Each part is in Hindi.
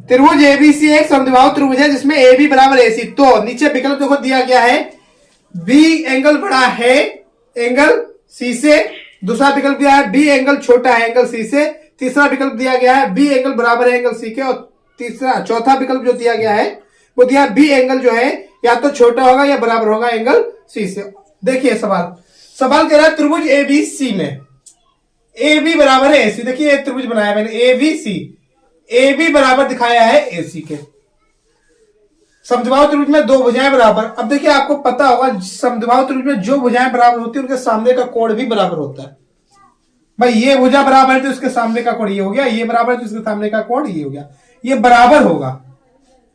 त्रिभुज एबीसी एक समद्विबाहु त्रिभुज है जिसमें ए बी बराबर एसी। तो नीचे विकल्प देखो दिया गया है, बी एंगल बड़ा है एंगल सी से, दूसरा विकल्प दिया है बी एंगल छोटा है एंगल सी से, तीसरा विकल्प दिया गया है बी एंगल बराबर है एंगल सी के, और चौथा विकल्प जो दिया गया है वो दिया बी एंगल जो है या तो छोटा होगा या बराबर होगा एंगल सी से। देखिए सवाल कह रहा है त्रिभुज एबीसी में ए बी बराबर है एसी। देखिए त्रिभुज बनाया मैंने A B C, A B बराबर दिखाया है एसी के। समद्विबाहु त्रिभुज में दो भुजाएं बराबर। अब देखिए आपको पता होगा समद्विबाहु त्रिभुज में जो भुजाएं बराबर होती है उनके सामने का कोण भी बराबर होता है। भाई ये भुजा बराबर है तो उसके सामने का कोण ये हो गया, ये बराबर है तो उसके सामने का कोण ये हो गया। ये बराबर होगा,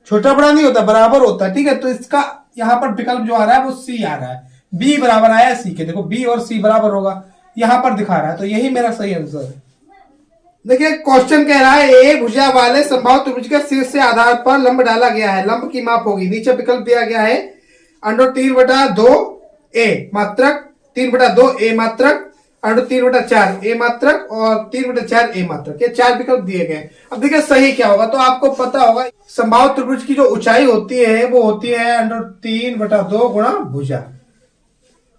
छोटा बड़ा नहीं होता, बराबर होता है। ठीक है, तो इसका यहां पर विकल्प जो आ रहा है वो सी आ रहा है, बी बराबर आया सी के। देखो बी और सी बराबर होगा, यहां पर दिखा रहा है, तो यही मेरा सही आंसर है। देखिए क्वेश्चन कह रहा है ए भुजा वाले समबाहु त्रिभुज के शीर्ष से आधार पर लंब डाला गया है, लंब की माप होगी। नीचे विकल्प दिया गया है √3/2 ए मात्रक, 3/2 ए मात्रक, √3/4 ए मात्रक और 3/4 ए मात्रक। ये चार विकल्प दिए गए। अब देखिए सही क्या होगा, तो आपको पता होगा समबाहु त्रिभुज की जो ऊंचाई होती है वो होती है √3/2 गुणा भुजा,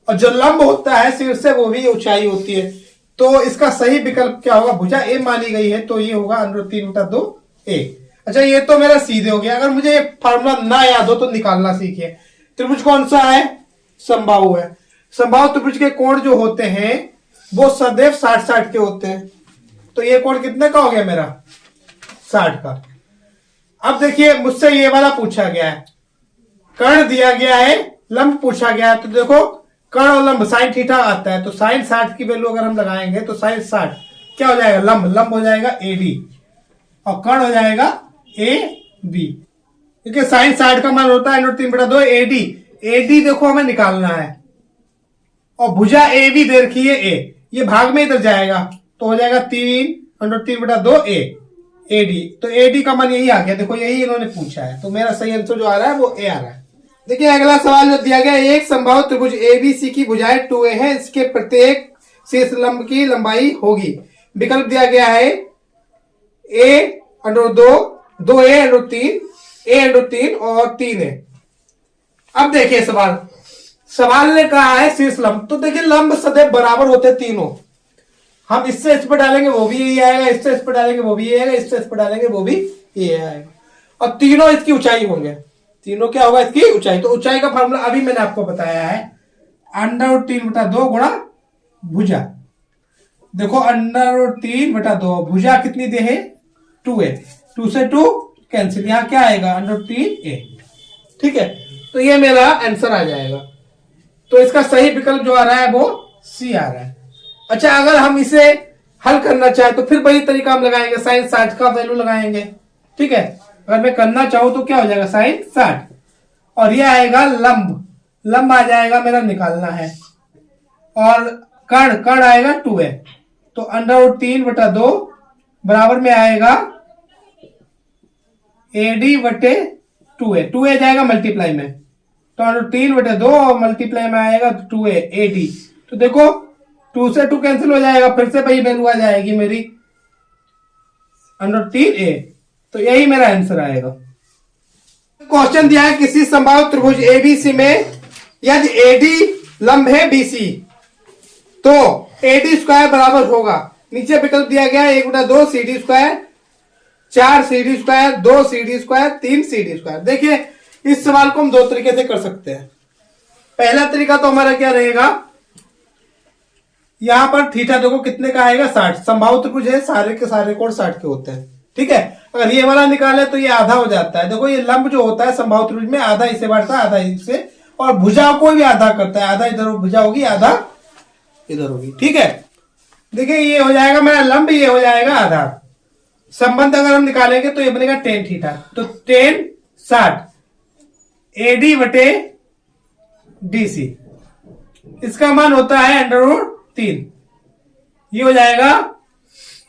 और जो लंब होता है शीर्ष से वो भी ऊंचाई होती है। तो इसका सही विकल्प क्या होगा, भुजा ए मानी गई है तो ये होगा √3/2 ए। अच्छा ये तो मेरा सीधे हो गया। अगर मुझे फार्मूला ना याद हो तो निकालना सीखिए। त्रिभुज कौन सा है, समबाहु है। समबाहु त्रिभुज के कोण जो होते हैं वो सदैव 60-60 के होते हैं। तो ये कोण कितने का हो गया मेरा, 60 का। अब देखिए मुझसे ये वाला पूछा गया है, कर्ण दिया गया है, लंब पूछा गया है। तो देखो कर्ण और लंब साइन थीटा आता है, तो साइन 60 की वैल्यू अगर हम लगाएंगे तो साइन 60 क्या हो जाएगा, लंब हो जाएगा ए बी और कर्ण हो जाएगा ए बी, क्योंकि साइन 60 का मान होता है √3/2 ए डी। ए डी देखो हमें निकालना है, और भुजा ए बी दे रखी है ए, ये भाग में इधर जाएगा तो हो जाएगा 3 √3/2 ए डी। तो ए डी का मान यही आ गया। देखो यही इन्होंने पूछा है, तो मेरा सही आंसर जो आ रहा है वो ए आ रहा है। देखिए अगला सवाल जो दिया गया है, एक समबाहु त्रिभुज एबीसी की भुजाएं 2a है, इसके प्रत्येक शीर्ष लंब की लंबाई होगी। विकल्प दिया गया है a√2, 2a√3, a√3 और 3a। अब देखिए सवाल ने कहा है शीर्ष लंब, तो देखिए लंब सदैव बराबर होते हैं तीनों। हम इससे इस पर डालेंगे वो भी यही आएगा, इससे इस पर डालेंगे वो भी ये आएगा, इससे इस पर डालेंगे वो भी ये आएगा, और तीनों इसकी ऊंचाई होंगे। तीनों क्या होगा, इसकी ऊंचाई। तो ऊंचाई का फार्मूला अभी मैंने आपको बताया है, √3/2 गुणा भुजा। देखो √3/2, भुजा कितनी दे है 2a, 2 से 2 कैंसिल, यहां क्या आएगा √3a। ठीक है, तो ये मेरा आंसर आ जाएगा। तो इसका सही विकल्प जो आ रहा है वो सी आ रहा है। अच्छा अगर हम इसे हल करना चाहें तो फिर वही तरीका हम लगाएंगे, साइन 60 का वैल्यू लगाएंगे। ठीक है, अगर मैं करना चाहूं तो क्या हो जाएगा साइन 60, और ये आएगा लंब आ जाएगा मेरा निकालना है, और कर्ण आएगा 2a, तो √3/2 बराबर में आएगा AD/2a, 2a जाएगा मल्टीप्लाई में, तो √3/2 और मल्टीप्लाई में आएगा 2a AD। तो देखो 2 से 2 कैंसिल हो जाएगा, फिर से वही वैल्यू आ जाएगी मेरी √3a। तो यही मेरा आंसर आएगा। क्वेश्चन दिया है किसी समबाहु त्रिभुज एबीसी में यदि एडी लंब है बीसी तो एडी स्क्वायर बराबर होगा। नीचे विकल्प दिया गया है 1/2 CD square, 4 CD square, 2 CD square, 3 CD square. देखिए इस सवाल को हम दो तरीके से कर सकते हैं। पहला तरीका तो हमारा क्या रहेगा, यहां पर थीटा देखो कितने का आएगा 60, समबाहु त्रिभुज है, सारे के सारे कोण 60 के होते हैं। ठीक है, अगर ये वाला निकाले तो ये आधा हो जाता है। देखो ये लंब जो होता है समबाहु त्रिभुज में आधा इसे बांटता है, आधा इसे, और भुजा को भी आधा करता है, आधा इधर भुजा होगी, आधा इधर होगी। ठीक है, देखिए ये हो जाएगा मेरा लंब, ये हो जाएगा आधार। संबंध अगर हम निकालेंगे तो ये बनेगा tan थीटा, तो tan 60 AD/DC, इसका मान होता है √3, ये हो जाएगा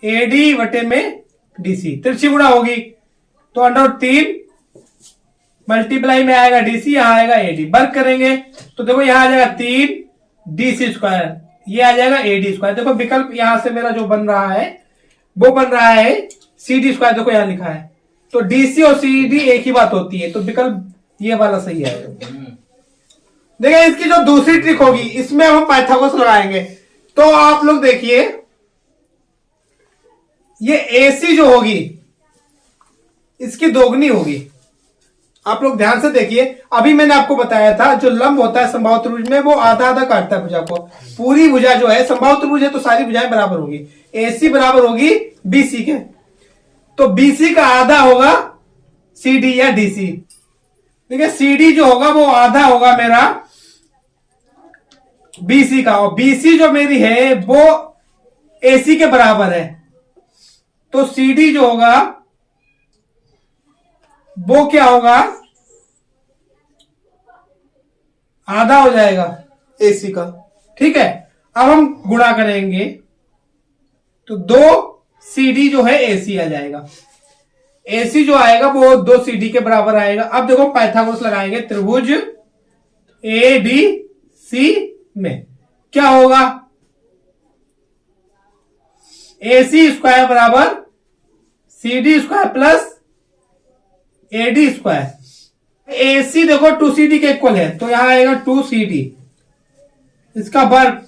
AD/DC, तिरछी गुणा होगी तो √3 मल्टीप्लाई में आएगा DC, यहां आएगा AD, वर्ग करेंगे तो देखो यहां आ जाएगा 3 DC स्क्वायर, ये आ जाएगा AD स्क्वायर। देखो विकल्प यहां से मेरा जो बन रहा है वो बन रहा है CD स्क्वायर, देखो यहां लिखा है तो डीसी और सीडी एक ही बात होती है, तो विकल्प ये वाला सही है। देखिए इसकी जो दूसरी ट्रिक होगी, इसमें हम पाइथागोरस लगाएंगे। तो आप लोग देखिए, ये एसी जो होगी इसकी दोगुनी होगी। आप लोग ध्यान से देखिए, अभी मैंने आपको बताया था जो लंब होता है समबाहु त्रिभुज में, वो आधा आधा काटता है भुजा को। पूरी भुजा जो है समबाहु त्रिभुज है, तो सारी भुजाएं बराबर होगी। एसी बराबर होगी बीसी के, तो बीसी का आधा होगा सीडी या डीसी। देखिए सीडी जो होगा वो आधा होगा मेरा बीसी का, और बीसी जो मेरी है वो एसी के बराबर है, तो सीडी जो होगा वो क्या होगा, आधा हो जाएगा एसी का। ठीक है, अब हम गुणा करेंगे तो 2 सीडी जो है एसी आ जाएगा। एसी जो आएगा वो 2 सीडी के बराबर आएगा। अब देखो पाइथागोरस लगाएंगे त्रिभुज ए डी सी में, क्या होगा, एसी स्क्वायर बराबर CD square plus AD square. AC देखो 2CD के इक्वल है, तो यहां आएगा 2CD, इसका वर्ग,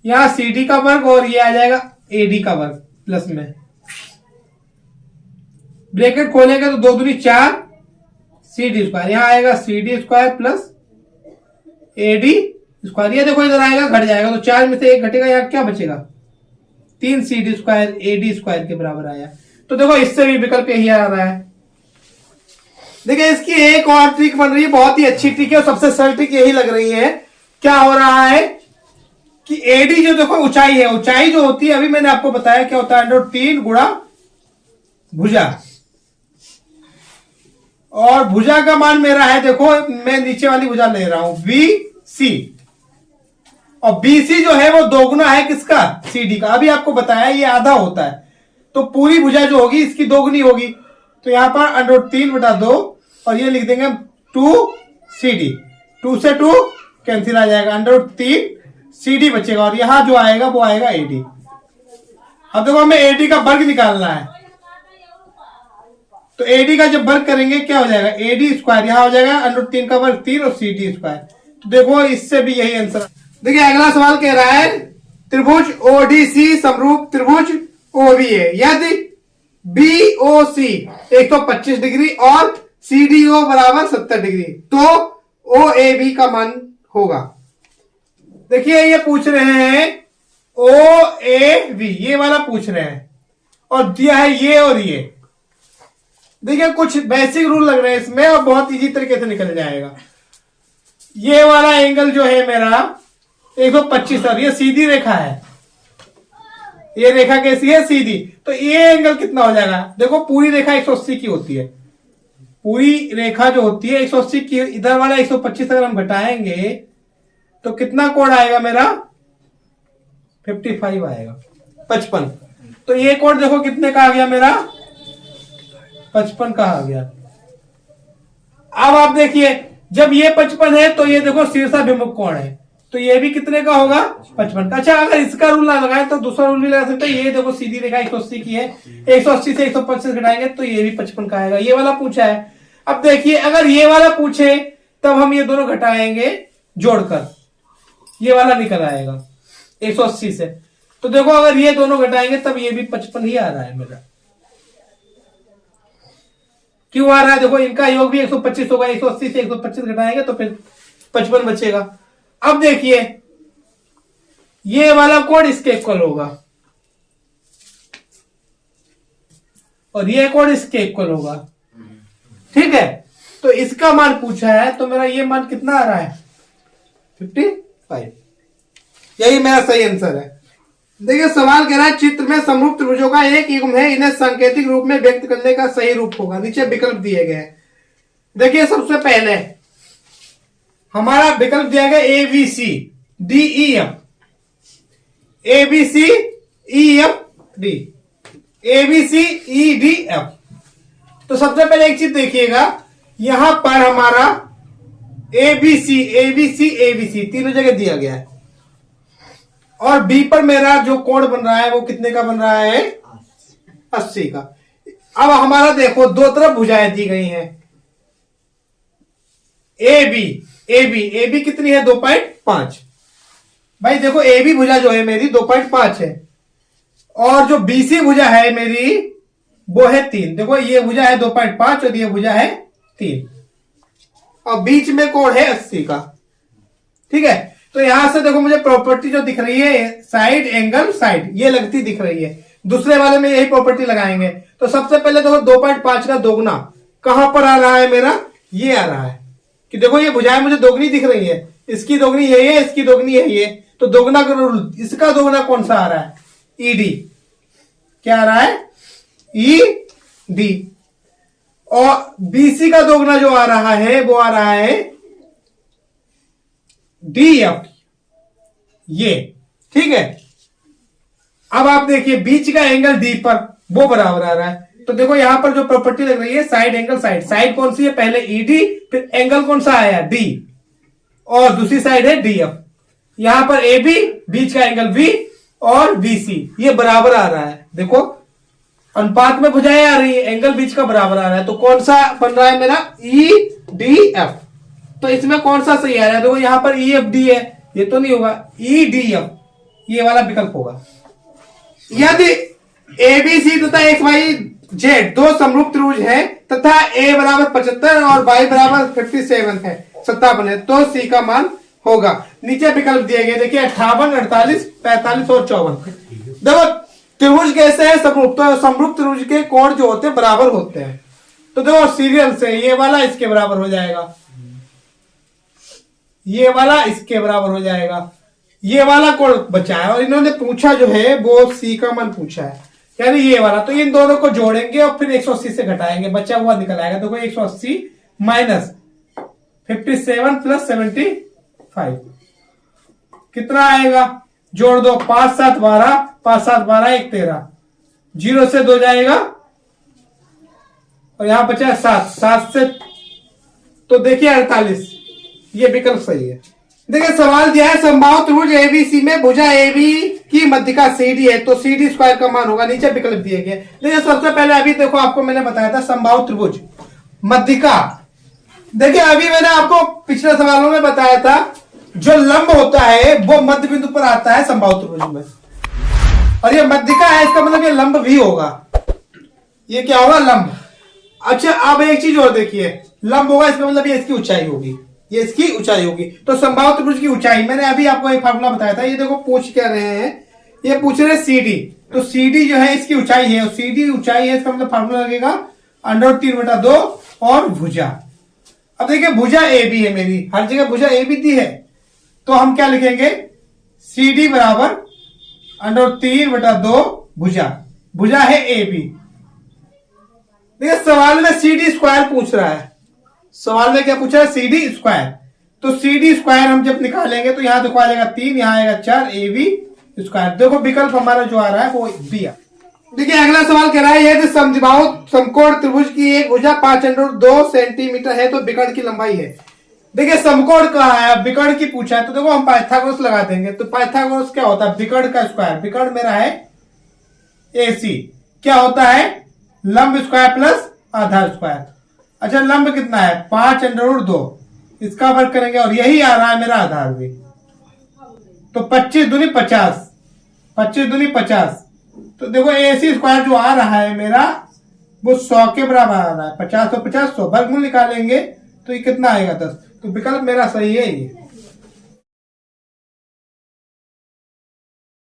यहां CD का वर्ग, और ये आ जाएगा AD का वर्ग प्लस में। ब्रैकेट खोलेंगे तो 2 दूनी 4 CD स्क्वायर, यहां आएगा CD square plus AD square. ये देखो इधर आएगा, घट जाएगा, तो 4 में से 1 घटेगा, यहां क्या बचेगा, 3 CD स्क्वायर AD स्क्वायर के बराबर आया। तो देखो इससे भी विकल्प यही आ रहा है। देखिए इसकी एक और ट्रिक बन रही है, बहुत ही अच्छी ट्रिक है, और सबसे सरल ट्रिक यही लग रही है। क्या हो रहा है कि एडी जो देखो ऊंचाई है, ऊंचाई जो होती है अभी मैंने आपको बताया क्या होता है, √3 गुणा भुजा, और भुजा का मान मेरा है, देखो मैं नीचे वाली भुजा ले रहा हूं BC, और BC जो है वो दोगुना है किसका, CD का। अभी आपको बताया ये आधा होता है, तो पूरी भुजा जो होगी इसकी दोगुनी होगी। तो यहां पर √3/2, और ये लिख देंगे 2CD, 2 से 2 कैंसिल आ जाएगा, √3CD बचेगा, और यहां जो आएगा वो आएगा AD। अब देखो हमें AD का वर्ग निकालना है, तो AD का जब वर्ग करेंगे क्या हो जाएगा, AD स्क्वायर, यहां हो जाएगा √3 का वर्ग 3 और CD स्क्वायर। तो देखो इससे भी यही आंसर। देखिए अगला सवाल कह रहा है त्रिभुज ODC समरूप त्रिभुज OBA यदि BOC 125 डिग्री और CDO बराबर 70 डिग्री, तो OAB का मान होगा। देखिए ये पूछ रहे हैं OAB, ये वाला पूछ रहे हैं, और दिया है ये और ये। देखिए कुछ बेसिक रूल लग रहे हैं इसमें, और बहुत इजी तरीके से निकल जाएगा। ये वाला एंगल जो है मेरा 125, और ये सीधी रेखा है, ये रेखा कैसी है, सीधी, तो ये एंगल कितना हो जाएगा। देखो पूरी रेखा 180 की होती है, पूरी रेखा जो होती है 180 की, इधर वाला 125 अगर हम घटाएंगे तो कितना कोण आएगा मेरा, 55 आएगा, 55। तो ये कोण देखो कितने का आ गया मेरा, 55 का आ गया। अब आप देखिए जब ये 55 है तो ये देखो शीर्षाभिमुख कोण है, तो ये भी कितने का होगा, 55 का। अच्छा अगर इसका रूल ना लगाए तो दूसरा रूल भी लगा सकते हैं। ये देखो सीधी रेखा 180 की है, 180 से 125 घटाएंगे तो ये भी 55 का आएगा। ये वाला पूछा है। अब देखिए अगर ये वाला पूछे तब हम ये दोनों घटाएंगे जोड़कर, ये वाला निकल आएगा 180 से। तो देखो अगर ये दोनों घटाएंगे तब ये भी 55 ही आ रहा है मेरा। क्यों आ रहा है, देखो इनका योग भी 125 होगा, 180 से 125 घटाएंगे तो फिर 55 बचेगा। अब देखिए ये वाला कोण इसके इक्वल होगा और ये कोण इसके इक्वल होगा, ठीक है। तो इसका मान पूछा है, तो मेरा ये मान कितना आ रहा है, 55। यही मेरा सही आंसर है। देखिए सवाल कह रहा है चित्र में समरूप त्रिभुजों का एक युग्म है, इन्हें सांकेतिक रूप में व्यक्त करने का सही रूप होगा। नीचे विकल्प दिए गए हैं। देखिए सबसे पहले हमारा विकल्प दिया गया ABC DEF, ABC EF D, ABC EDF। तो सबसे पहले एक चीज देखिएगा, यहां पर हमारा ABC ABC ABC तीनों जगह दिया गया है, और B पर मेरा जो कोण बन रहा है वो कितने का बन रहा है, 80 का। अब हमारा देखो दो तरफ भुजाएं दी गई हैं, ए बी, ए बी कितनी है 2.5। भाई देखो ए बी भुजा जो है मेरी 2.5 है, और जो बीसी भुजा है मेरी वो है 3। देखो ये भुजा है 2.5 और ये भुजा है 3, और बीच में कोण है 80 का। ठीक है, तो यहां से देखो मुझे प्रॉपर्टी जो दिख रही है साइड एंगल साइड, ये लगती दिख रही है। दूसरे वाले में यही प्रॉपर्टी लगाएंगे। तो सबसे पहले देखो 2.5 का दोगुना कहां पर आ रहा है मेरा, ये आ रहा है कि देखो ये भुजाएं मुझे दोगुनी दिख रही है, इसकी दोगुनी यही है, इसकी दोगुनी यही है, तो दोगुना का रूल, इसका दोगुना कौन सा आ रहा है, ईडी। क्या आ रहा है, ई डी। और बीसी का दोगुना जो आ रहा है वो आ रहा है डी एफ, ये। ठीक है, अब आप देखिए बीच का एंगल डी पर वो बराबर आ रहा है। तो देखो यहां पर जो प्रॉपर्टी लग रही है साइड एंगल साइड, साइड कौन सी है, पहले ईडी, फिर एंगल कौन सा आया डी, और दूसरी साइड है डी एफ। यहां पर ए बी, बीच का एंगल वी, और बीसी ये बराबर आ रहा है। देखो अनुपात में भुजाएं आ रही है, एंगल बीच का बराबर आ रहा है, तो कौन सा बन रहा है मेरा, ई डी एफ। तो इसमें कौन सा सही आ रहा है, देखो यहां पर ई एफ डी है, ये तो नहीं होगा, ई डी एफ ये वाला विकल्प होगा। यदि ए बी सी तथा एक्स वाई जेड दो समरूप त्रिभुज है तथा ए बराबर 75 और वाई बराबर 57 है, 57 है, तो सी का मान होगा। नीचे विकल्प दिए गए देखिए 58, 48, 45 और 54। देखो त्रिभुज कैसे है, समरूप, तो समरूप त्रिभुज के कोण जो होते हैं बराबर होते हैं। तो देखो सीरियल से ये वाला इसके बराबर हो जाएगा, ये वाला इसके बराबर हो जाएगा, ये वाला कोण बचा है, और इन्होंने पूछा जो है वो सी का मान पूछा है, यानी ये वाला। तो इन दोनों को जोड़ेंगे और फिर 180 से घटाएंगे, बचा हुआ निकल आएगा। देखो 180 माइनस 57 प्लस 75 कितना आएगा, जोड़ दो, 5 7 12, 5 7 12 1 13, 0 से 2 जाएगा, और यहां बचा 7, 7 से, तो देखिए 48, ये विकल्प सही है। देखिए सवाल दिया है समबाहु त्रिभुज एबीसी में भुजा एबी की मध्यिका सीडी है, तो सीडी स्क्वायर का मान होगा। नीचे विकल्प दिए गए। देखिए सबसे पहले अभी देखो आपको मैंने बताया था समबाहु त्रिभुज मध्यिका। देखिए अभी मैंने आपको पिछले सवालों में बताया था जो लंब होता है वो मध्य बिंदु पर आता है समबाहु त्रिभुज में, और ये मध्यिका है, इसका मतलब ये लंब भी होगा। ये क्या होगा, लंब। अच्छा अब एक चीज और देखिए, लंब होगा इसका मतलब ये इसकी ऊंचाई होगी, ये इसकी ऊंचाई होगी। तो समबाहु त्रिभुज की ऊंचाई मैंने अभी आपको एक फार्मूला बताया था। ये देखो पूछ क्या रहे हैं, ये पूछ रहे सीडी, तो सीडी जो है इसकी ऊंचाई है, और सीडी ऊंचाई है, इसका मतलब फार्मूला लगेगा √3/2 और भुजा। अब देखिए भुजा ए बी है मेरी, हर जगह भुजा ए बी दी है, तो हम क्या लिखेंगे, सीडी बराबर √3/2 भुजा, भुजा है ए बी। देखिए सवाल में सीडी स्क्वायर पूछ रहा है, सवाल में क्या पूछा है, सीडी स्क्वायर। तो सीडी स्क्वायर हम जब निकालेंगे तो यहां देखो आ जाएगा 3, यहां आएगा 4, ए बी स्क्वायर। देखो विकल्प हमारा जो आ रहा है वो बी है। देखिए अगला सवाल कह रहा है यदि समद्विबाहु समकोण त्रिभुज की एक भुजा 5√2 सेंटीमीटर है तो विकर्ण की लंबाई है। देखिए समकोण कहा है, विकर्ण की पूछा है, तो देखो हम पाइथागोरस लगा देंगे। तो पाइथागोरस क्या होता है, विकर्ण का स्क्वायर, विकर्ण मेरा है AC, क्या होता है, लंब स्क्वायर प्लस आधार स्क्वायर। अच्छा लंब कितना है 5√2, इसका वर्ग करेंगे, और यही आ रहा है मेरा आधार भी, तो 25 दूनी 50, 25 दूनी 50। तो देखो AC स्क्वायर जो आ रहा है मेरा वो 100 के बराबर आ रहा है, 50 तो 50 100, वर्गमूल निकालेंगे तो ये कितना आएगा 10। तो विकल्प मेरा सही है ये।